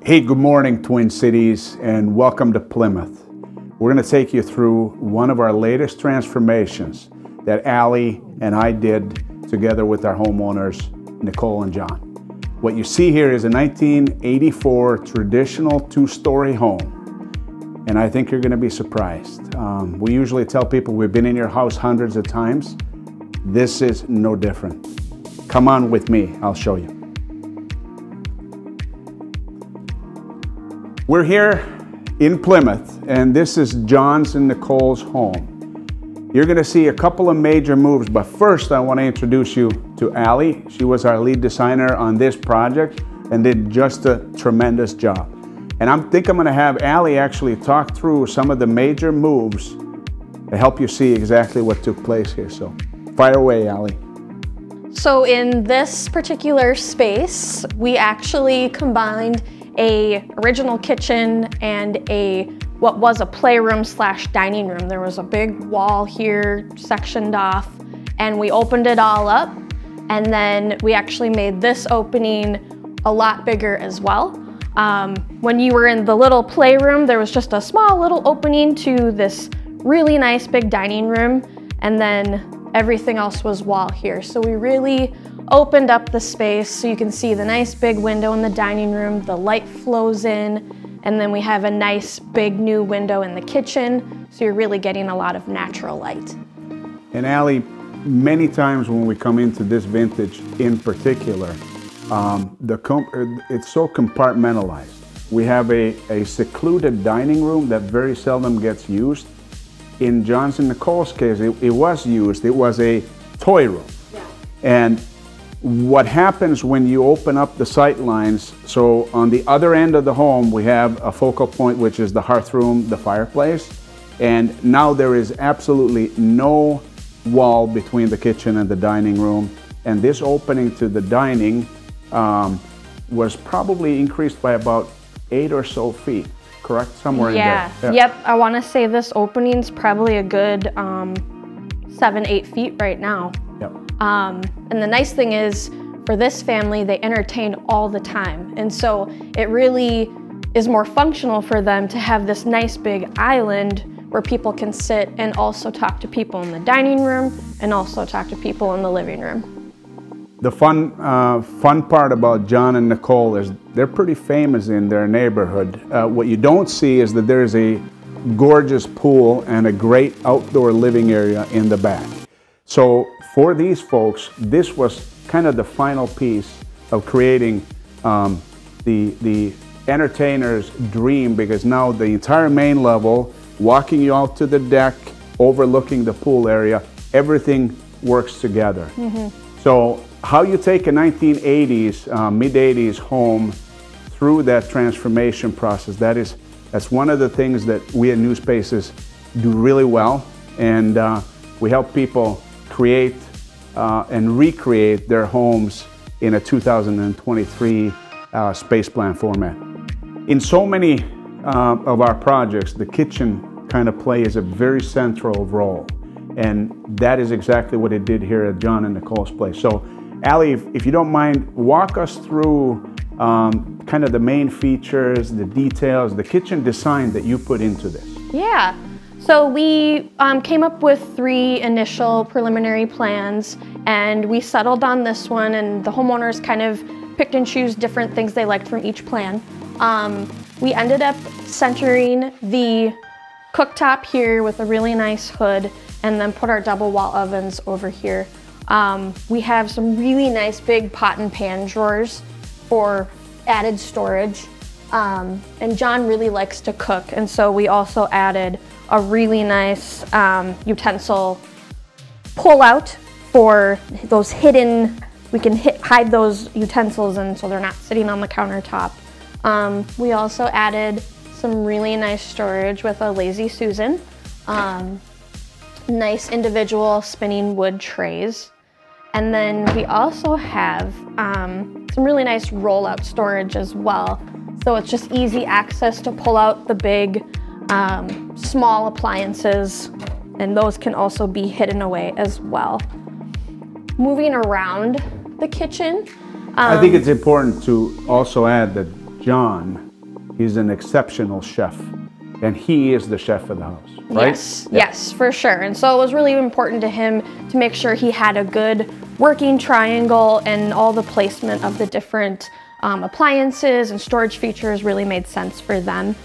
Hey, good morning, Twin Cities, and welcome to Plymouth. We're going to take you through one of our latest transformations that Allie and I did together with our homeowners, Nicole and John. What you see here is a 1984 traditional two-story home, and I think you're going to be surprised. We usually tell people we've been in your house hundreds of times. This is no different. Come on with me, I'll show you. We're here in Plymouth, and this is John's and Nicole's home. You're going to see a couple of major moves, but first I want to introduce you to Allie. She was our lead designer on this project and did just a tremendous job. And I think I'm going to have Allie actually talk through some of the major moves to help you see exactly what took place here. So fire away, Allie. So in this particular space, we actually combined a original kitchen and what was a playroom slash dining room. There was a big wall here sectioned off, and we opened it all up, and then we actually made this opening a lot bigger as well. When you were in the little playroom, there was just a small little opening to this really nice big dining room, and then everything else was wall here. So we really opened up the space so you can see the nice big window in the dining room, the light flows in, and then we have a nice big new window in the kitchen, so you're really getting a lot of natural light. And Allie, many times when we come into this vintage in particular, it's so compartmentalized. We have a secluded dining room that very seldom gets used. In John's and Nicole's case, it was used. It was a toy room. Yeah. And what happens when you open up the sight lines, so on the other end of the home, we have a focal point, which is the hearth room, the fireplace. And now there is absolutely no wall between the kitchen and the dining room. And this opening to the dining was probably increased by about 8 or so feet. Correct? Somewhere in there. Yeah. Yep. I want to say this opening's probably a good 7-8 feet right now. Yep. And the nice thing is, for this family, they entertain all the time. And so it really is more functional for them to have this nice big island where people can sit and also talk to people in the dining room and also talk to people in the living room. The fun part about John and Nicole is they're pretty famous in their neighborhood. What you don't see is that there's a gorgeous pool and a great outdoor living area in the back. So for these folks, this was kind of the final piece of creating the entertainer's dream, because now the entire main level, walking you out to the deck, overlooking the pool area, everything works together. Mm-hmm. So how you take a 1980s, mid-80s home through that transformation process, that's one of the things that we at New Spaces do really well, and we help people create and recreate their homes in a 2023 space plan format. In so many of our projects, the kitchen kind of plays a very central role, and that is exactly what it did here at John and Nicole's place. So Allie, if you don't mind, walk us through kind of the main features, the details, the kitchen design that you put into this. Yeah. So we came up with 3 initial preliminary plans, and we settled on this one, and the homeowners kind of picked and chose different things they liked from each plan. We ended up centering the cooktop here with a really nice hood, and then put our double wall ovens over here. We have some really nice big pot and pan drawers for added storage. And John really likes to cook, and so we also added a really nice utensil pull-out for those hidden, we can hide those utensils and so they're not sitting on the countertop. We also added some really nice storage with a Lazy Susan, nice individual spinning wood trays, and then we also have some really nice roll-out storage as well. So it's just easy access to pull out the big small appliances, and those can also be hidden away as well. Moving around the kitchen. I think it's important to also add that John he's an exceptional chef, and he is the chef of the house, right? Yes, yes, for sure. And so it was really important to him to make sure he had a good working triangle, and all the placement of the different appliances and storage features really made sense for them.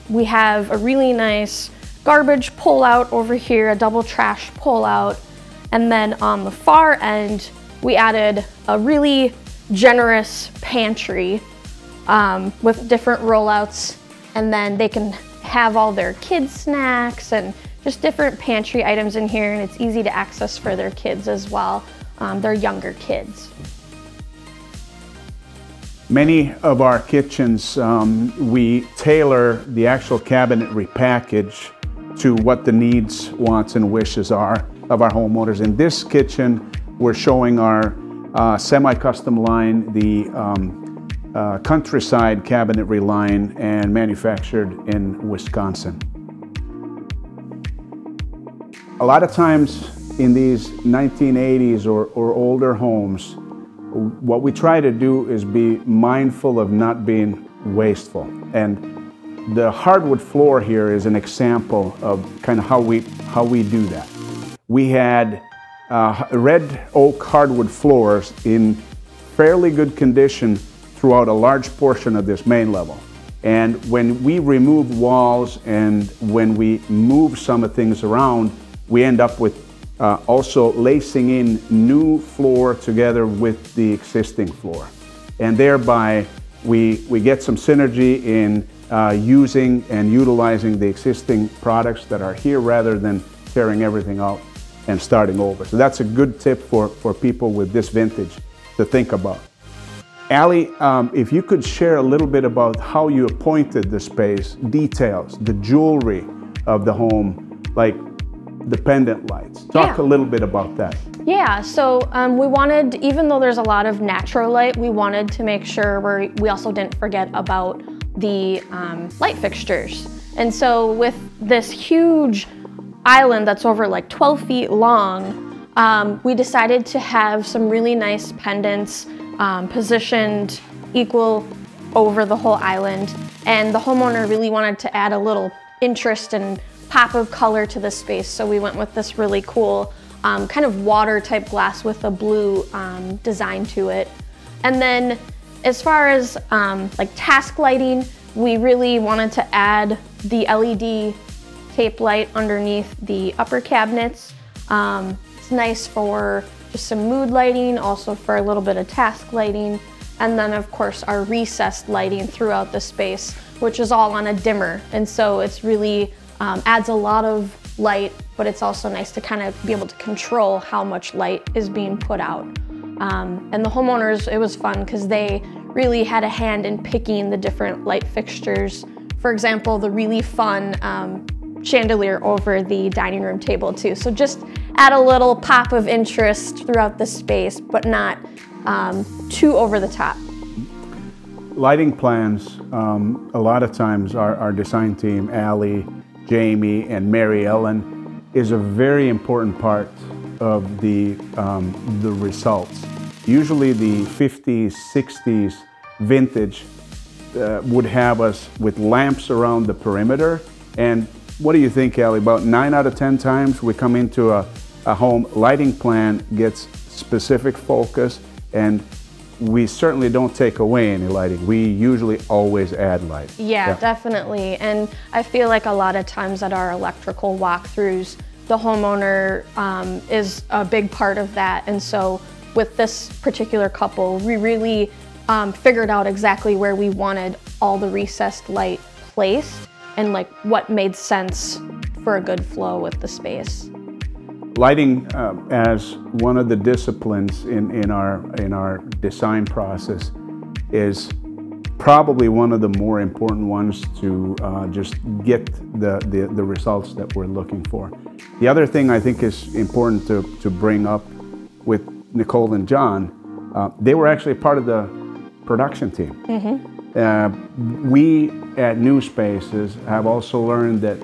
We have a really nice garbage pull-out over here, a double trash pull-out, and then on the far end, we added a really generous pantry with different rollouts, and then they can have all their kids' snacks and just different pantry items in here, and it's easy to access for their kids as well, their younger kids. Many of our kitchens, we tailor the actual cabinetry package to what the needs, wants, and wishes are of our homeowners. In this kitchen, we're showing our semi-custom line, the countryside cabinetry line, and manufactured in Wisconsin. A lot of times in these 1980s or older homes, what we try to do is be mindful of not being wasteful. And the hardwood floor here is an example of kind of how we do that. We had red oak hardwood floors in fairly good condition throughout a large portion of this main level. And when we remove walls and when we move some of things around, we end up with also lacing in new floor together with the existing floor. And thereby we get some synergy in using and utilizing the existing products that are here rather than tearing everything out and starting over. So that's a good tip for people with this vintage to think about. Allie, if you could share a little bit about how you appointed the space, details, the jewelry of the home, like the pendant lights. Talk a little bit about that. Yeah, so we wanted, even though there's a lot of natural light, we wanted to make sure we also didn't forget about the light fixtures. And so with this huge island that's over like 12 feet long, we decided to have some really nice pendants positioned equal over the whole island. And the homeowner really wanted to add a little interest and pop of color to the space. So we went with this really cool kind of water type glass with a blue design to it. And then as far as like task lighting, we really wanted to add the LED tape light underneath the upper cabinets. It's nice for just some mood lighting, also for a little bit of task lighting. And then of course our recessed lighting throughout the space, which is all on a dimmer. And so it's really adds a lot of light, but it's also nice to kind of be able to control how much light is being put out. And the homeowners, it was fun because they really had a hand in picking the different light fixtures. For example, the really fun chandelier over the dining room table too. So just add a little pop of interest throughout the space, but not too over the top. Lighting plans, a lot of times our design team, Allie, Jamie, and Mary Ellen, is a very important part of the results. Usually the 50s, 60s vintage would have us with lamps around the perimeter. And what do you think, Allie? About 9 out of 10 times we come into a home, lighting plan gets specific focus, and we certainly don't take away any lighting. We usually always add light. Yeah, definitely. And I feel like a lot of times at our electrical walkthroughs, the homeowner is a big part of that. And so with this particular couple, we really figured out exactly where we wanted all the recessed light placed and like what made sense for a good flow with the space. Lighting as one of the disciplines in our design process is probably one of the more important ones to just get the results that we're looking for. The other thing I think is important to bring up with Nicole and John, they were actually part of the production team. Mm-hmm. We at New Spaces have also learned that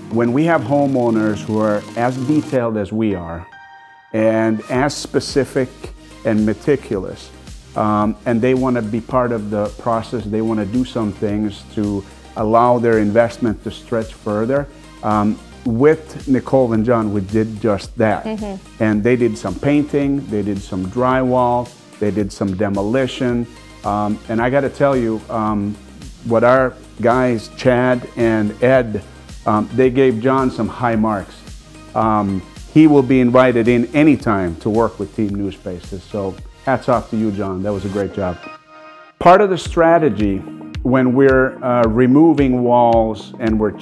when we have homeowners who are as detailed as we are and as specific and meticulous, and they want to be part of the process. They want to do some things to allow their investment to stretch further. With Nicole and John, we did just that. And they did some painting, they did some drywall, they did some demolition. And I got to tell you, what our guys, Chad and Ed, they gave John some high marks. He will be invited in anytime to work with Team New Spaces. So hats off to you, John. That was a great job. Part of the strategy when we're removing walls and we're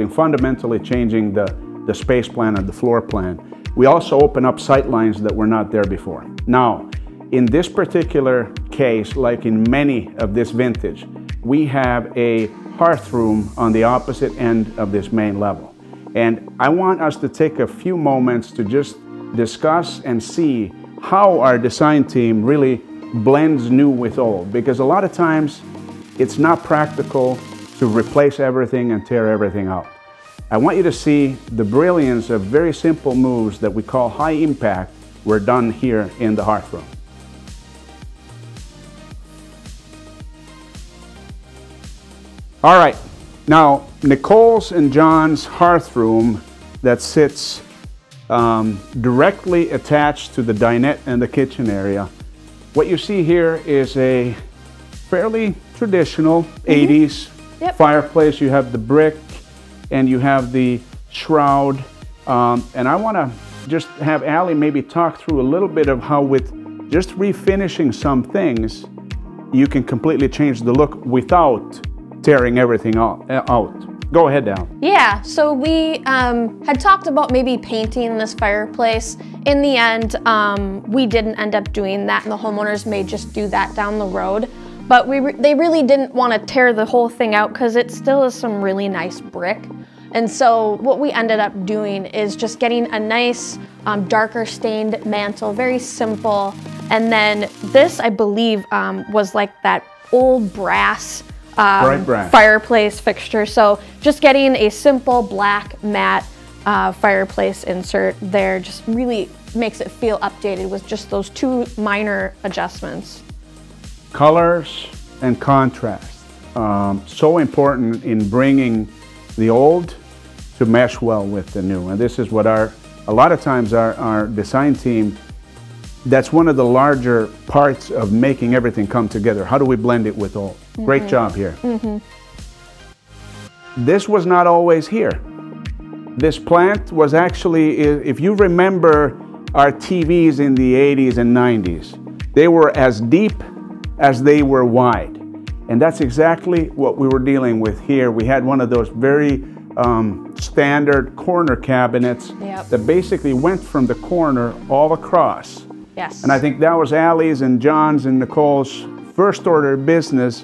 fundamentally changing the space plan and the floor plan, we also open up sight lines that were not there before. Now, in this particular case, like in many of this vintage, we have a hearth room on the opposite end of this main level. And I want us to take a few moments to just discuss and see how our design team really blends new with old, because a lot of times it's not practical to replace everything and tear everything out. I want you to see the brilliance of very simple moves that we call high impact were done here in the hearth room. All right, now Nicole's and John's hearth room that sits directly attached to the dinette and the kitchen area. What you see here is a fairly traditional 80s fireplace. You have the brick and you have the shroud. And I want to just have Allie maybe talk through a little bit of how with just refinishing some things, you can completely change the look without tearing everything out. Go ahead, Al. Yeah, so we had talked about maybe painting this fireplace. In the end, we didn't end up doing that, and the homeowners may just do that down the road. But they really didn't want to tear the whole thing out because it still is some really nice brick. And so what we ended up doing is just getting a nice darker stained mantle, very simple. And then this, I believe, was like that old brass fireplace fixture. So just getting a simple black matte fireplace insert there just really makes it feel updated with just those two minor adjustments. Colors and contrast, so important in bringing the old to mesh well with the new. And this is what a lot of times our design team, that's one of the larger parts of making everything come together. How do we blend it with old? Great job here. This was not always here. This plant was actually, if you remember our TVs in the 80s and 90s, they were as deep as they were wide. And that's exactly what we were dealing with here. We had one of those very standard corner cabinets that basically went from the corner all across. Yes. And I think that was Allie's and John's and Nicole's first order of business.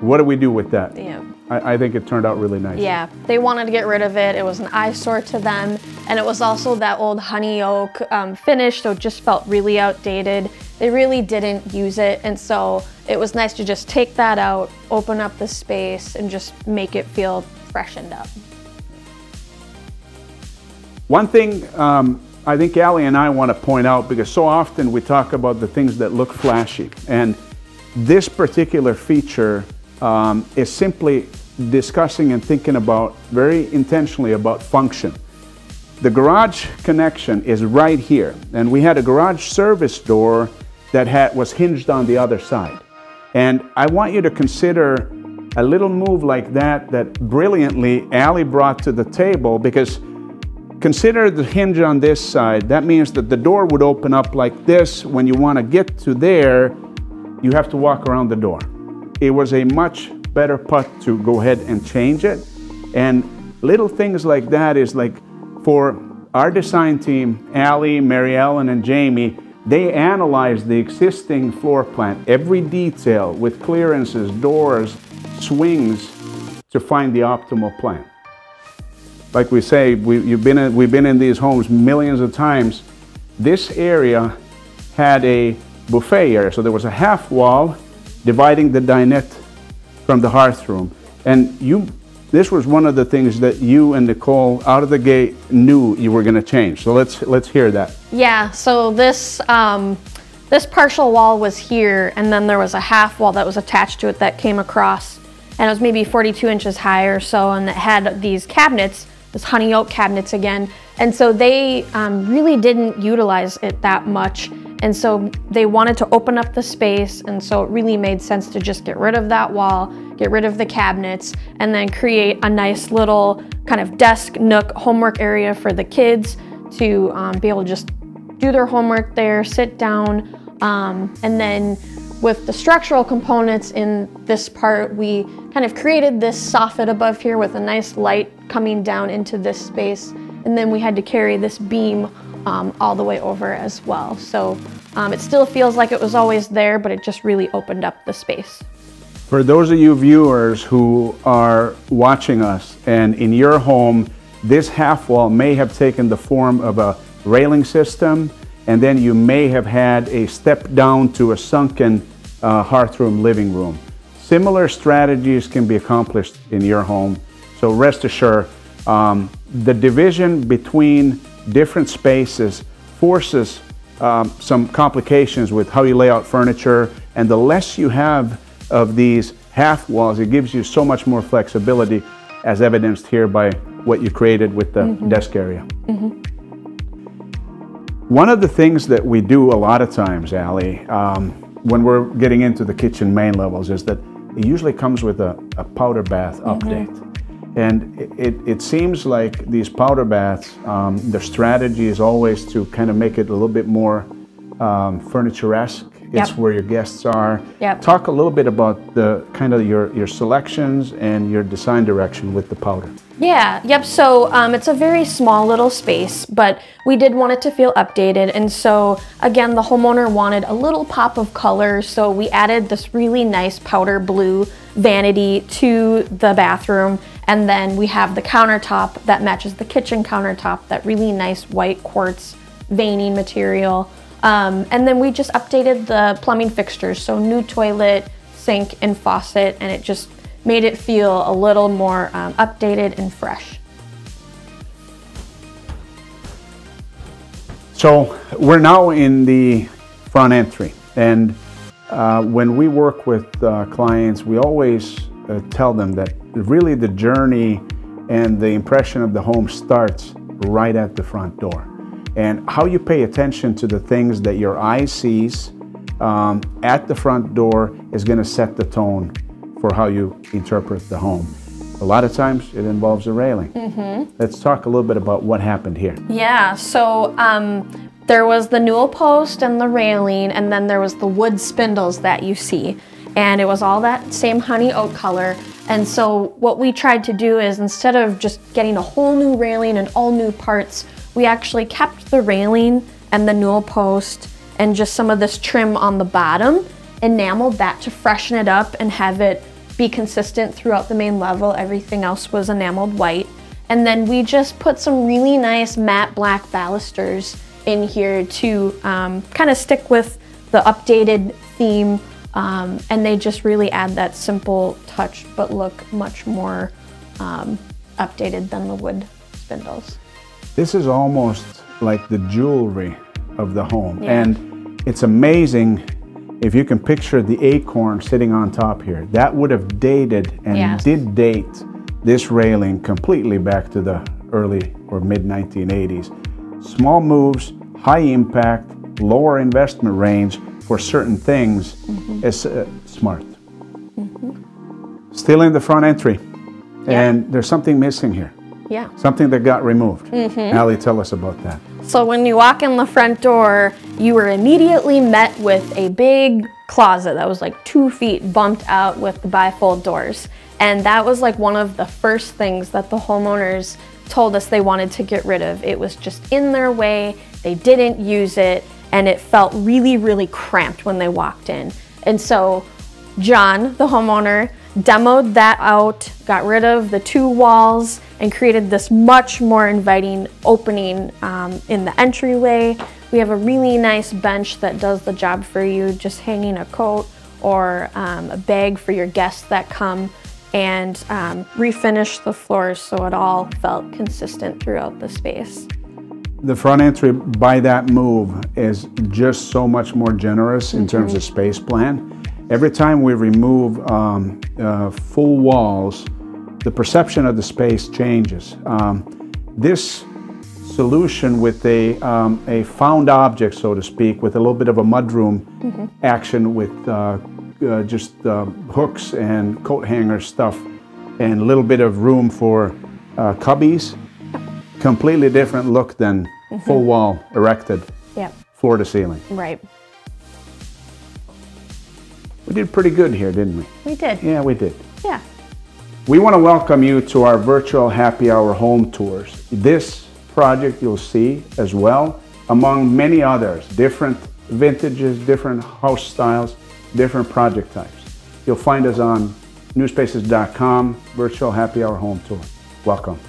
What do we do with that? Yeah. I think it turned out really nice. Yeah, they wanted to get rid of it. It was an eyesore to them. And it was also that old honey oak finish, so it just felt really outdated. They really didn't use it. And so it was nice to just take that out, open up the space, and just make it feel freshened up. One thing I think Allie and I want to point out, because so often we talk about the things that look flashy. And this particular feature is simply discussing and thinking about, very intentionally, about function. The garage connection is right here, and we had a garage service door that was hinged on the other side. And I want you to consider a little move like that brilliantly Allie brought to the table, because consider the hinge on this side. That means that the door would open up like this. When you want to get to there, you have to walk around the door. It was a much better putt to go ahead and change it. And little things like that is like, for our design team, Allie, Mary Ellen, and Jamie, they analyzed the existing floor plan, every detail with clearances, doors, swings, to find the optimal plan. Like we say, we've been in these homes millions of times. This area had a buffet area, so there was a half wall dividing the dinette from the hearth room. And this was one of the things that you and Nicole out of the gate knew you were going to change. So let's hear that. Yeah, so this this partial wall was here, and then there was a half wall that was attached to it that came across, and it was maybe 42 inches high or so, and it had these cabinets, this honey oak cabinets again, and so they really didn't utilize it that much, and so they wanted to open up the space, and so it really made sense to just get rid of that wall, get rid of the cabinets, and then create a nice little kind of desk nook homework area for the kids to be able to just do their homework there, sit down, and then with the structural components in this part, we kind of created this soffit above here with a nice light coming down into this space, and then we had to carry this beam all the way over as well. So it still feels like it was always there, but it just really opened up the space. For those of you viewers who are watching us, and in your home, this half wall may have taken the form of a railing system, and then you may have had a step down to a sunken hearthroom living room. Similar strategies can be accomplished in your home. So rest assured, the division between different spaces forces some complications with how you lay out furniture, and the less you have of these half walls, it gives you so much more flexibility, as evidenced here by what you created with the desk area. One of the things that we do a lot of times, Allie, when we're getting into the kitchen main levels, is that it usually comes with a powder bath update. And it seems like these powder baths, the strategy is always to kind of make it a little bit more furniture-esque. It's where your guests are. Talk a little bit about the kind of your selections and your design direction with the powder. So it's a very small little space, but we did want it to feel updated, and so again, the homeowner wanted a little pop of color, so we added this really nice powder blue vanity to the bathroom, and then we have the countertop that matches the kitchen countertop, that really nice white quartz veining material. And then we just updated the plumbing fixtures, so new toilet, sink, and faucet, and it just made it feel a little more updated and fresh. So we're now in the front entry, and when we work with clients, we always tell them that really the journey and the impression of the home starts right at the front door. And how you pay attention to the things that your eye sees at the front door is going to set the tone for how you interpret the home. A lot of times it involves a railing. Let's talk a little bit about what happened here. So there was the newel post and the railing, and then there was the wood spindles that you see. And it was all that same honey oak color. And so what we tried to do is, instead of just getting a whole new railing and all new parts, we actually kept the railing and the newel post and just some of this trim on the bottom, enameled that to freshen it up and have it be consistent throughout the main level. Everything else was enameled white. And then we just put some really nice matte black balusters in here to kind of stick with the updated theme, and they just really add that simple touch but look much more updated than the wood spindles. This is almost like the jewelry of the home, and it's amazing if you can picture the acorn sitting on top here. That would have dated and did date this railing completely back to the early or mid 1980s. Small moves, high impact, lower investment range for certain things is smart. Still in the front entry, and there's something missing here. Something that got removed. Allie, tell us about that. So when you walk in the front door, you were immediately met with a big closet that was like 2 feet bumped out with the bifold doors. And that was like one of the first things that the homeowners told us they wanted to get rid of. It was just in their way, they didn't use it, and it felt really, really cramped when they walked in. And so John, the homeowner, demoed that out, got rid of the 2 walls, and created this much more inviting opening in the entryway. We have a really nice bench that does the job for you, just hanging a coat or a bag for your guests that come, and refinish the floors so it all felt consistent throughout the space. The front entry by that move is just so much more generous in terms of space plan. Every time we remove full walls, the perception of the space changes. This solution with a found object, so to speak, with a little bit of a mudroom action with just hooks and coat hanger stuff and a little bit of room for cubbies, completely different look than full wall erected floor to ceiling. Right. We did pretty good here, didn't we? We did. Yeah, we did. Yeah. We want to welcome you to our virtual happy hour home tours. This project you'll see as well, among many others, different vintages, different house styles, different project types. You'll find us on newspaces.com, virtual happy hour home tour. Welcome.